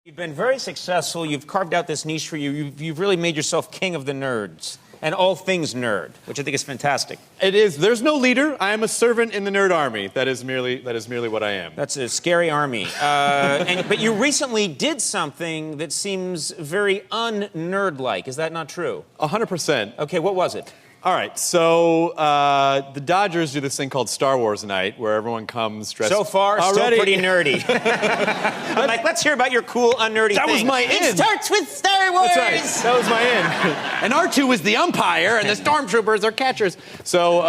You've been very successful. You've carved out this niche for you. You've really made yourself king of the nerds and all things nerd, which I think is fantastic. It is. There's no leader. I am a servant in the nerd army. That is merely what I am. That's a scary army. But you recently did something that seems very un-nerd-like. Is that not true? 100%. Okay, what was it? All right, so the Dodgers do this thing called Star Wars Night, where everyone comes dressed. So far, already. still pretty nerdy. I'm like, let's hear about your cool, un-nerdy That thing. was my in. It starts with Star Wars. That's right. That was my in. And R2 is the umpire, and the stormtroopers are catchers. So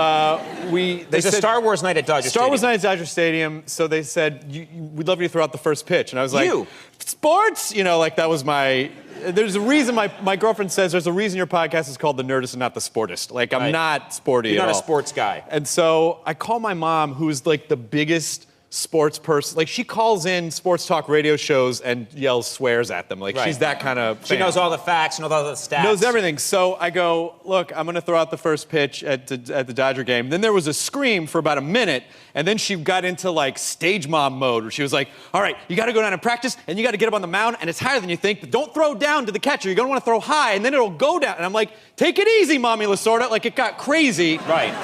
There's a Star Wars Night at Dodger Stadium. Star Wars Night at Dodger Stadium. So they said, we'd love you to throw out the first pitch, and I was like, sports? You know, like that was my. There's a reason my girlfriend says there's a reason your podcast is called The Nerdist and not The Sportist. Like, I'm not sporty You're at all. not a sports guy. And so I call my mom, who's like the biggest sports person. Like, she calls in sports talk radio shows and swears at them. Like, she's that kind of fan. She knows all the facts, knows all the stats. Knows everything. So I go, look, I'm going to throw out the first pitch at the Dodger game. Then there was a scream for about a minute, and then she got into, like, stage mom mode, where she was like, all right, you got to go down and practice, and you got to get up on the mound, and it's higher than you think, but don't throw down to the catcher. You're going to want to throw high, and then it'll go down. And I'm like, take it easy, Mommy Lasorda. Like, it got crazy. Right.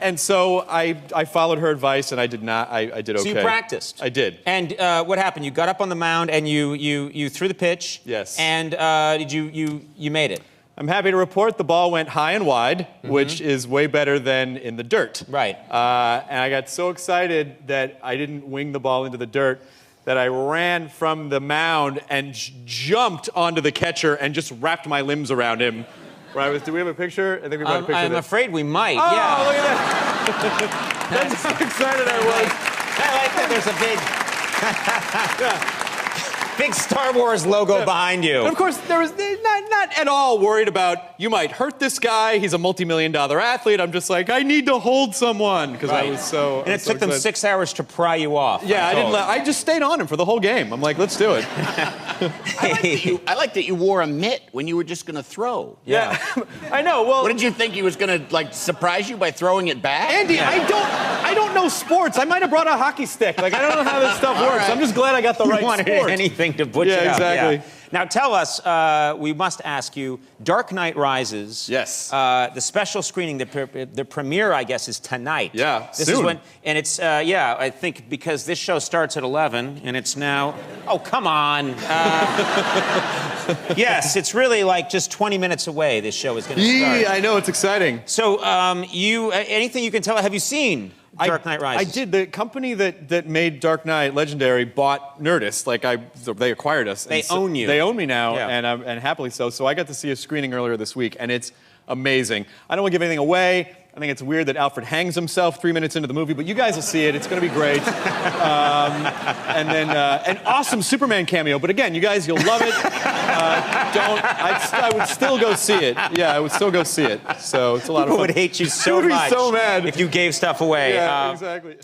And so I followed her advice, and I did not. I did okay. So you practiced. I did. And what happened? You got up on the mound and you threw the pitch. Yes. And you made it. I'm happy to report the ball went high and wide, which is way better than in the dirt. Right. And I got so excited that I didn't wing the ball into the dirt that I ran from the mound and jumped onto the catcher and just wrapped my limbs around him. Do we have a picture? I think we got a picture. I'm afraid we might. Oh, yeah. Look at that. That's how excited I was. I like that there's a big Star Wars logo behind you. And of course, there was not at all worried about, you might hurt this guy, he's a multi-million-dollar athlete. I'm just like, I need to hold someone, because I was so. And it took them 6 hours to pry you off. Yeah, I just stayed on him for the whole game. I'm like, let's do it. I like that you wore a mitt when you were just going to throw. Yeah. I know. Well, what did you think he was going to, like, surprise you by throwing it back? Andy, I don't know sports. I might have brought a hockey stick. Like, I don't know how this stuff works. Right. I'm just glad I got the right wanted sport. Anything to butcher up. Exactly. Yeah. Now tell us, we must ask you, Dark Knight Rises. Yes. The special screening, the premiere, I guess, is tonight. Yeah, This soon. is when, and it's, I think because this show starts at 11, and it's now, oh, come on. Yes, it's really like just 20 minutes away, this show is going to start. Yeah, I know, it's exciting. So, anything you can tell, have you seen Dark Knight Rises? I did. The company that made Dark Knight legendary bought Nerdist. Like, they acquired us. They own you. They own me now, Yeah. and happily so. So I got to see a screening earlier this week, and it's amazing. I don't want to give anything away. I think it's weird that Alfred hangs himself 3 minutes into the movie, but you guys will see it. It's going to be great. And then an awesome Superman cameo. But again, you guys, you'll love it. I would still go see it. Yeah, I would still go see it. So it's a lot of fun. People would hate you so much so mad if you gave stuff away. Yeah, exactly.